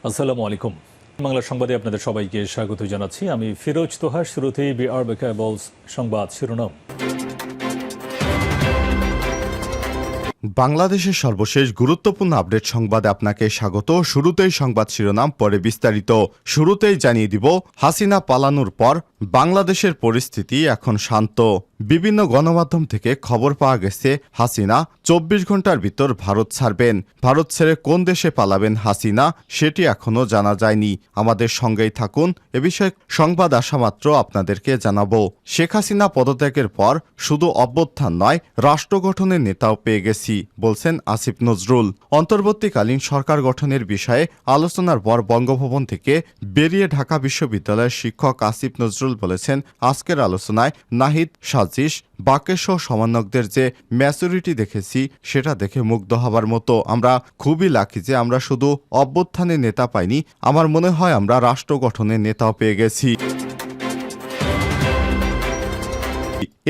আসসালামু আলাইকুম। বাংলা সংবাদে আপনাদের সবাইকে স্বাগত জানাচ্ছি। আমি ফিরোজ তোহা। শুরুতেই বিআরবি কেবলস সংবাদ শিরোনাম। বাংলাদেশের সর্বশেষ গুরুত্বপূর্ণ আপডেট সংবাদে আপনাকে স্বাগত। শুরুতেই সংবাদ শিরোনাম, পরে বিস্তারিত। শুরুতেই জানিয়ে দিব, হাসিনা পালানোর পর বাংলাদেশের পরিস্থিতি এখন শান্ত। বিভিন্ন গণমাধ্যম থেকে খবর পাওয়া গেছে হাসিনা 24 ঘন্টার ভিতর ভারত ছাড়বেন। ভারত ছেড়ে কোন দেশে পালাবেন হাসিনা সেটি এখনও জানা যায়নি। আমাদের সঙ্গেই থাকুন, এ বিষয়ে সংবাদ আসা মাত্র আপনাদেরকে জানাবো। শেখ হাসিনা পদত্যাগের পর শুধু অভ্যুত্থান নয়, রাষ্ট্র গঠনের নেতাও পেয়ে গেছি বলছেন আসিফ নজরুল। অন্তর্বর্তীকালীন সরকার গঠনের বিষয়ে আলোচনার পর বঙ্গভবন থেকে বেরিয়ে ঢাকা বিশ্ববিদ্যালয়ের শিক্ষক আসিফ নজরুল বলেছেন, আজকের আলোচনায় নাহিদ, সাজিশ, বাকেসহ সমন্বয়কদের যে ম্যাচুরিটি দেখেছি সেটা দেখে মুগ্ধ হবার মতো। আমরা খুবই লাকি যে আমরা শুধু অভ্যুত্থানের নেতা পাইনি, আমার মনে হয় আমরা রাষ্ট্র গঠনের নেতাও পেয়ে গেছি।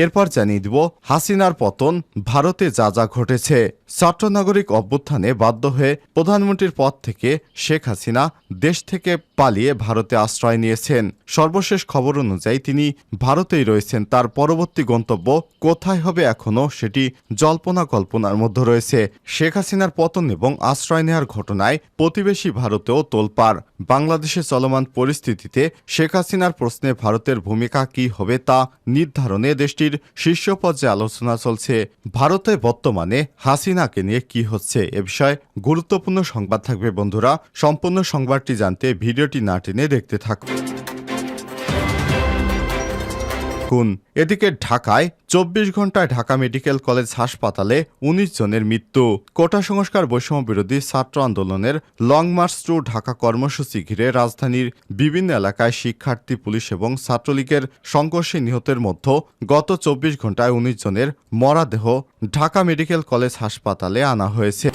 এরপর জানিয়ে দিব, হাসিনার পতন ভারতে যা যা ঘটেছে। ছাত্র নাগরিক অভ্যুত্থানে বাধ্য হয়ে প্রধানমন্ত্রীর পদ থেকে শেখ হাসিনা দেশ থেকে পালিয়ে ভারতে আশ্রয় নিয়েছেন। সর্বশেষ খবর অনুযায়ী তিনি ভারতেই রয়েছেন। তার পরবর্তী গন্তব্য কোথায় হবে এখনও সেটি জল্পনা কল্পনার মধ্যে রয়েছে। শেখ হাসিনার পতন এবং আশ্রয় নেওয়ার ঘটনায় প্রতিবেশী ভারতেও তোলপাড়। বাংলাদেশে চলমান পরিস্থিতিতে শেখ হাসিনার প্রশ্নে ভারতের ভূমিকা কী হবে তা নির্ধারণে দেশটির শীর্ষ পর্যায়ে আলোচনা চলছে। ভারতে বর্তমানে হাসিনাকে নিয়ে কি হচ্ছে এ বিষয়ে গুরুত্বপূর্ণ সংবাদ থাকবে বন্ধুরা। সম্পূর্ণ সংবাদটি জানতে ভিডিওটি না টেনে দেখতে থাকুন। এদিকে ঢাকায় 24 ঘন্টায় ঢাকা মেডিকেল কলেজ হাসপাতালে 19 জনের মৃত্যু। কোটা সংস্কার বৈষম্য বিরোধী ছাত্র আন্দোলনের লং মার্চ টু ঢাকা কর্মসূচি ঘিরে রাজধানীর বিভিন্ন এলাকায় শিক্ষার্থী, পুলিশ এবং ছাত্রলীগের সংঘর্ষে নিহতের মধ্যে গত 24 ঘন্টায় 19 জনের মরদেহ ঢাকা মেডিকেল কলেজ হাসপাতালে আনা হয়েছে।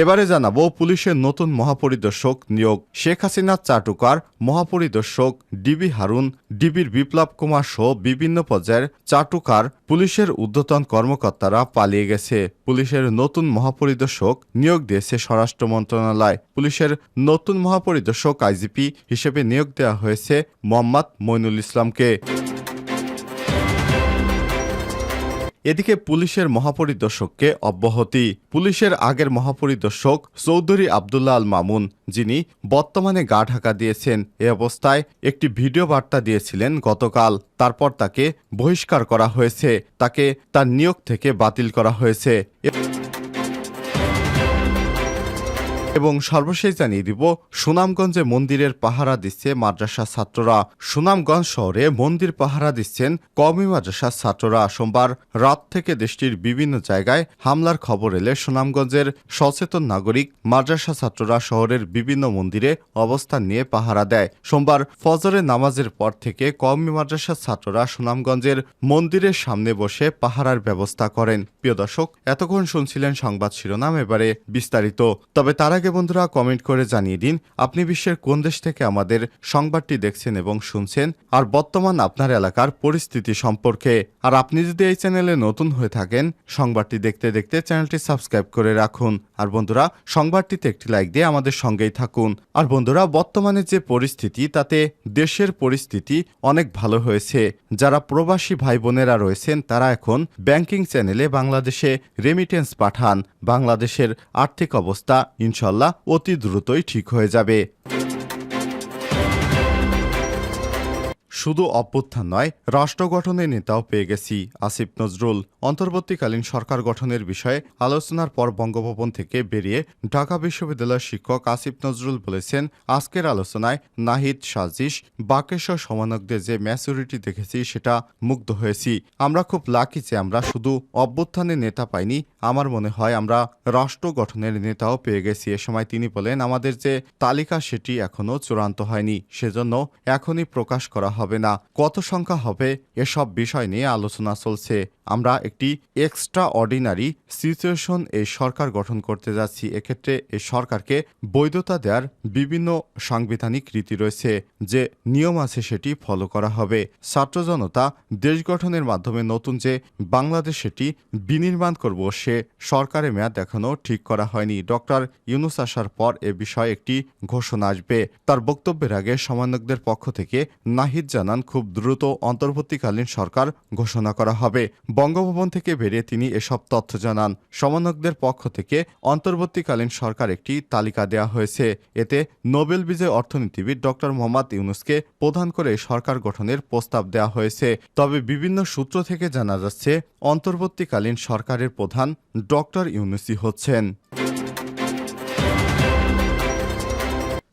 এবারে জানাবো, পুলিশের নতুন মহাপরিদর্শক নিয়োগ। শেখ হাসিনার চাটুকার মহাপরিদর্শক ডিবি হারুন, ডিবির বিপ্লব কুমার সহ বিভিন্ন পর্যায়ের চাটুকার পুলিশের ঊর্ধ্বতন কর্মকর্তারা পালিয়ে গেছে। পুলিশের নতুন মহাপরিদর্শক নিয়োগ দিয়েছে স্বরাষ্ট্র মন্ত্রণালয়। পুলিশের নতুন মহাপরিদর্শক আইজিপি হিসেবে নিয়োগ দেওয়া হয়েছে মোহাম্মদ মইনুল ইসলামকে। এদিকে পুলিশের মহাপরিদর্শককে অব্যাহতি। পুলিশের আগের মহাপরিদর্শক চৌধুরী আবদুল্লাহ আল মামুন, যিনি বর্তমানে গা ঢাকা দিয়েছেন, এ অবস্থায় একটি ভিডিও বার্তা দিয়েছিলেন গতকাল। তারপর তাকে বহিষ্কার করা হয়েছে, তাকে তার নিয়োগ থেকে বাতিল করা হয়েছে। এবং সর্বশেষ জানিয়ে দিব, সুনামগঞ্জে মন্দিরের পাহারা দিচ্ছে মাদ্রাসা ছাত্ররা। সুনামগঞ্জ শহরে মন্দির পাহারা দিচ্ছেন কওমি মাদ্রাসার ছাত্ররা। সোমবার রাত থেকে দেশটির বিভিন্ন জায়গায় হামলার খবর এলে সুনামগঞ্জের সচেতন নাগরিক মাদ্রাসা ছাত্ররা শহরের বিভিন্ন মন্দিরে অবস্থান নিয়ে পাহারা দেয়। সোমবার ফজরের নামাজের পর থেকে কওমি মাদ্রাসার ছাত্ররা সুনামগঞ্জের মন্দিরের সামনে বসে পাহারার ব্যবস্থা করেন। প্রিয় দর্শক, এতক্ষণ শুনছিলেন সংবাদ শিরোনাম, এবারে বিস্তারিত। তবে তার আগে বন্ধুরা, কমেন্ট করে জানিয়ে দিন আপনি বিশ্বের কোন দেশ থেকে আমাদের সংবাদটি দেখছেন এবং শুনছেন, আর বর্তমান আপনার এলাকার পরিস্থিতি সম্পর্কে। আর আপনি যদি এই চ্যানেলে নতুন হয়ে থাকেন, সংবাদটি দেখতে দেখতে চ্যানেলটি সাবস্ক্রাইব করে রাখুন। আর বন্ধুরা, সংবাদটিতে একটি লাইক দিয়ে আমাদের সঙ্গেই থাকুন। আর বন্ধুরা, বর্তমানে যে পরিস্থিতি, তাতে দেশের পরিস্থিতি অনেক ভালো হয়েছে। যারা প্রবাসী ভাই বোনেরা রয়েছেন তারা এখন ব্যাংকিং চ্যানেলে বাংলাদেশে রেমিটেন্স পাঠান। বাংলাদেশের আর্থিক অবস্থা ইনশাল্লাহ অতি দ্রুতই ঠিক হয়ে যাবে। শুধু অভ্যুত্থান নয়, রাষ্ট্র গঠনের নেতাও পেয়ে গেছি আসিফ নজরুল। অন্তর্বর্তীকালীন সরকার গঠনের বিষয়ে আলোচনার পর বঙ্গভবন থেকে বেরিয়ে ঢাকা বিশ্ববিদ্যালয়ের শিক্ষক আসিফ নজরুল বলেছেন, আজকের আলোচনায় নাহিদ, সাজিশ, বাকেসহ সমন্বয়কদের যে ম্যাচুরিটি দেখেছি সেটা মুগ্ধ হয়েছি। আমরা খুব লাকি যে আমরা শুধু অভ্যুত্থানের নেতা পাইনি, আমার মনে হয় আমরা রাষ্ট্র গঠনের নেতাও পেয়ে গেছি। এ সময় তিনি বলেন, আমাদের যে তালিকা সেটি এখনও চূড়ান্ত হয়নি, সেজন্য এখনই প্রকাশ করা হবে না। কত সংখ্যা হবে এসব বিষয় নিয়ে আলোচনা চলছে। আমরা একটি এক্সট্রা অর্ডিনারি সিচুয়েশন এই সরকার গঠন করতে যাচ্ছি। এক্ষেত্রে এই সরকারকে বৈধতা দেওয়ার বিভিন্ন সাংবিধানিক রীতি রয়েছে, যে নিয়ম আছে সেটি ফলো করা হবে। ছাত্র জনতা দেশ গঠনের মাধ্যমে নতুন যে বাংলাদেশ সেটি বিনির্মাণ করব, সে সরকারের মেয়াদ এখনও ঠিক করা হয়নি। ডক্টর ইউনূস আসার পর এ বিষয়ে একটি ঘোষণা আসবে। তার বক্তব্যের আগে সমন্বয়কদের পক্ষ থেকে নাহিদ জানান, খুব দ্রুত অন্তর্বর্তীকালীন সরকার ঘোষণা করা হবে। বঙ্গভবন থেকে বেরিয়ে তিনি এসব তথ্য জানান। সমন্বয়কদের পক্ষ থেকে অন্তর্বর্তীকালীন সরকার একটি তালিকা দেওয়া হয়েছে। এতে নোবেল বিজয়ী অর্থনীতিবিদ ডক্টর মোহাম্মদ ইউনূসকে প্রধান করে সরকার গঠনের প্রস্তাব দেওয়া হয়েছে। তবে বিভিন্ন সূত্র থেকে জানা যাচ্ছে অন্তর্বর্তীকালীন সরকারের প্রধান ডক্টর ইউনূসই হচ্ছেন।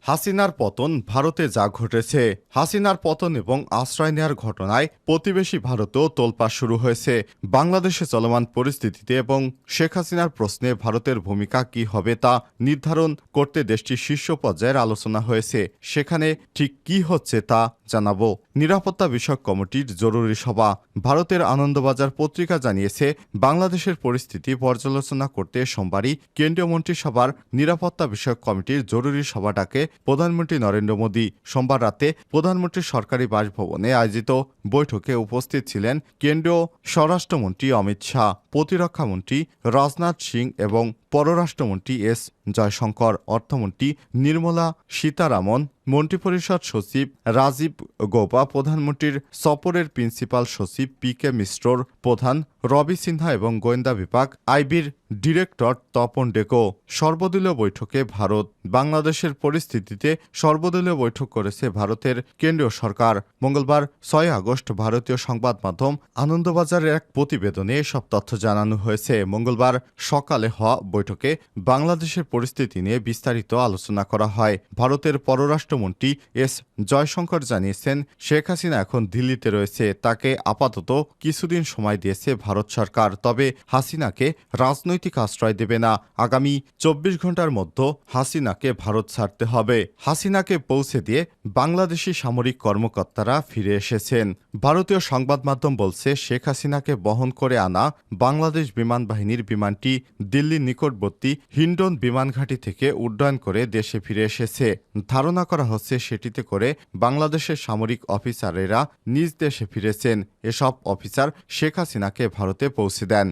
হাসিনার পতন, ভারতে যা ঘটেছে। হাসিনার পতন এবং আশ্রয় নেওয়ার ঘটনায় প্রতিবেশী ভারতেও তোলপাড় শুরু হয়েছে। বাংলাদেশে চলমান পরিস্থিতিতে এবং শেখ হাসিনার প্রশ্নে ভারতের ভূমিকা কী হবে তা নির্ধারণ করতে দেশটির শীর্ষ পর্যায়ের আলোচনা হয়েছে। সেখানে ঠিক কী হচ্ছে তা জানাবো। নিরাপত্তা বিষয়ক কমিটির জরুরি সভা। ভারতের আনন্দবাজার পত্রিকা জানিয়েছে, বাংলাদেশের পরিস্থিতি পর্যালোচনা করতে সোমবারই কেন্দ্রীয় মন্ত্রিসভার নিরাপত্তা বিষয়ক কমিটির জরুরি সভা ডাকে প্রধানমন্ত্রী নরেন্দ্র মোদী। সোমবার রাতে প্রধানমন্ত্রীর সরকারি বাসভবনে আয়োজিত বৈঠকে উপস্থিত ছিলেন কেন্দ্রীয় স্বরাষ্ট্রমন্ত্রী অমিত শাহ, প্রতিরক্ষামন্ত্রী রাজনাথ সিং এবং পররাষ্ট্রমন্ত্রী এস জয়শঙ্কর, অর্থমন্ত্রী নির্মলা সীতারামন, মন্ত্রিপরিষদ সচিব রাজীব গৌবা, প্রধানমন্ত্রীর সফরের প্রিন্সিপাল সচিব পি কে মিশ্রর প্রধান রবি সিনহা এবং গোয়েন্দা বিভাগ আইবির ডিরেক্টর তপন ডেকো। সর্বদলীয় বৈঠকে ভারত বাংলাদেশের পরিস্থিতিতে সর্বদলীয় বৈঠক করেছে ভারতের কেন্দ্রীয় সরকার। মঙ্গলবার 6 আগস্ট ভারতীয় সংবাদ মাধ্যম আনন্দবাজারের এক প্রতিবেদনে এসব তথ্য জানানো হয়েছে। মঙ্গলবার সকালে হওয়া বৈঠকে বাংলাদেশের পরিস্থিতি নিয়ে বিস্তারিত আলোচনা করা হয়। ভারতের পররাষ্ট্রমন্ত্রী এস জয়শঙ্কর জানিয়েছেন, শেখ হাসিনা এখন দিল্লিতে রয়েছে। তাকে আপাতত কিছুদিন সময় দিয়েছে ভারত সরকার, তবে হাসিনাকে রাজনৈতিক আশ্রয় দেবে না। আগামী 24 ঘন্টার মধ্যে হাসিনাকে ভারত ছাড়তে হবে। হাসিনাকে পৌঁছে দিয়ে বাংলাদেশি সামরিক কর্মকর্তারা ফিরে এসেছেন। ভারতীয় সংবাদ মাধ্যম বলছে, শেখ হাসিনাকে বহন করে আনা বাংলাদেশ বিমান বাহিনীর বিমানটি দিল্লির নিকটবর্তী হিন্ডন বিমানঘাঁটি থেকে উড্ডয়ন করে দেশে ফিরে এসেছে। ধারণা করা হচ্ছে সেটিতে করে বাংলাদেশের সামরিক অফিসারেরা নিজ দেশে ফিরেছেন। এসব অফিসার শেখ হাসিনাকে ভারতে পৌঁছে দেন।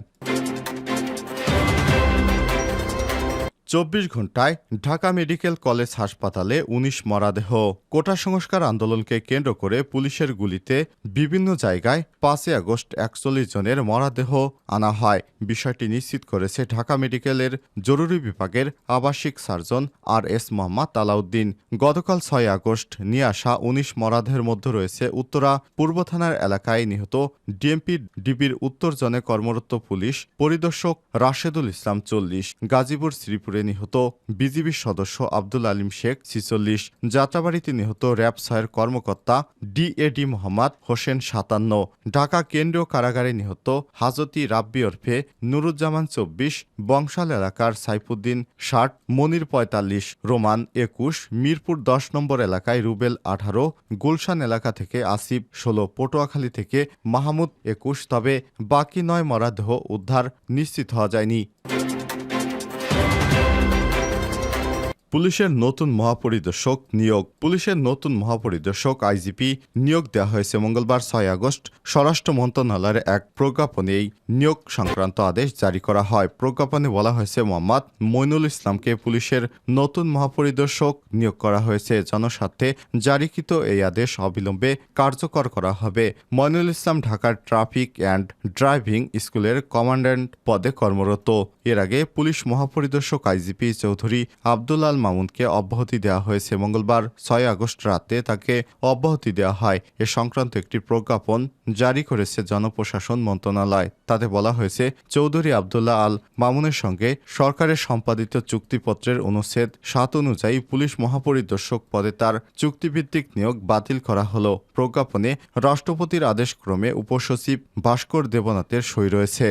24 ঘন্টায় ঢাকা মেডিকেল কলেজ হাসপাতালে 19 মরদেহ। কোটা সংস্কার আন্দোলনকে কেন্দ্র করে পুলিশের গুলিতে বিভিন্ন জায়গায় 5 আগস্ট 41 জনের মরদেহ আনা হয়। বিষয়টি নিশ্চিত করেছে ঢাকা মেডিকেলের জরুরি বিভাগের আবাসিক সার্জন আর.এস. মোহাম্মদ আলাউদ্দিন। গতকাল 6 আগস্ট নিয়ে আসা 19 মরদেহের মধ্যে রয়েছে উত্তরা পূর্ব থানার এলাকায় নিহত ডিএমপি ডিবির উত্তর জোনে কর্মরত পুলিশ পরিদর্শক রাশেদুল ইসলাম 40, গাজীপুর শ্রীপুরে নিহত বিজিবি সদস্য আব্দুল আলিম শেখ 46, যাত্রাবাড়িতে নিহত র্যাব 6 কর্মকর্তা ডিএডি মোহাম্মদ হোসেন 57, ঢাকা কেন্দ্রীয় কারাগারে নিহত হাজতি রাব্বি ওরফে নুরুজ্জামান 24, বংশাল এলাকার সাইফুদ্দিন 60, মনির 45, রোমান 21, মিরপুর 10 নম্বর এলাকায় রুবেল 18, গুলশান এলাকা থেকে আসিফ 16, পটুয়াখালী থেকে মাহমুদ 21। তবে বাকি 9 মরদেহ উদ্ধার নিশ্চিত হওয়া যায়নি। পুলিশের নতুন মহাপরিদর্শক নিয়োগ। পুলিশের নতুন মহাপরিদর্শক আইজিপি নিয়োগ দেওয়া হয়েছে। মঙ্গলবার 6 আগস্ট স্বরাষ্ট্র মন্ত্রণালয়ের এক প্রজ্ঞাপনে এই নিয়োগ সংক্রান্ত আদেশ জারি করা হয়। প্রজ্ঞাপনে বলা হয়েছে, মোহাম্মদ মইনুল ইসলামকে পুলিশের নতুন মহাপরিদর্শক নিয়োগ করা হয়েছে। জনস্বার্থে জারিকৃত এই আদেশ অবিলম্বে কার্যকর করা হবে। মইনুল ইসলাম ঢাকার ট্রাফিক অ্যান্ড ড্রাইভিং স্কুলের কমান্ড্যান্ট পদে কর্মরত। এর আগে পুলিশ মহাপরিদর্শক আইজিপি চৌধুরী আব্দুল আল মামুনকে অব্যাহতি দেওয়া হয়েছে। মঙ্গলবার 6 আগস্ট রাতে তাকে অব্যাহতি দেওয়া হয়। এ সংক্রান্ত একটি প্রজ্ঞাপন জারি করেছে জনপ্রশাসন মন্ত্রণালয়। তাতে বলা হয়েছে, চৌধুরী আব্দুল্লাহ আল মামুনের সঙ্গে সরকারের সম্পাদিত চুক্তিপত্রের অনুচ্ছেদ 7 অনুযায়ী পুলিশ মহাপরিদর্শক পদে তার চুক্তিভিত্তিক নিয়োগ বাতিল করা হলো। প্রজ্ঞাপনে রাষ্ট্রপতির আদেশক্রমে উপসচিব ভাস্কর দেবনাথের সই রয়েছে।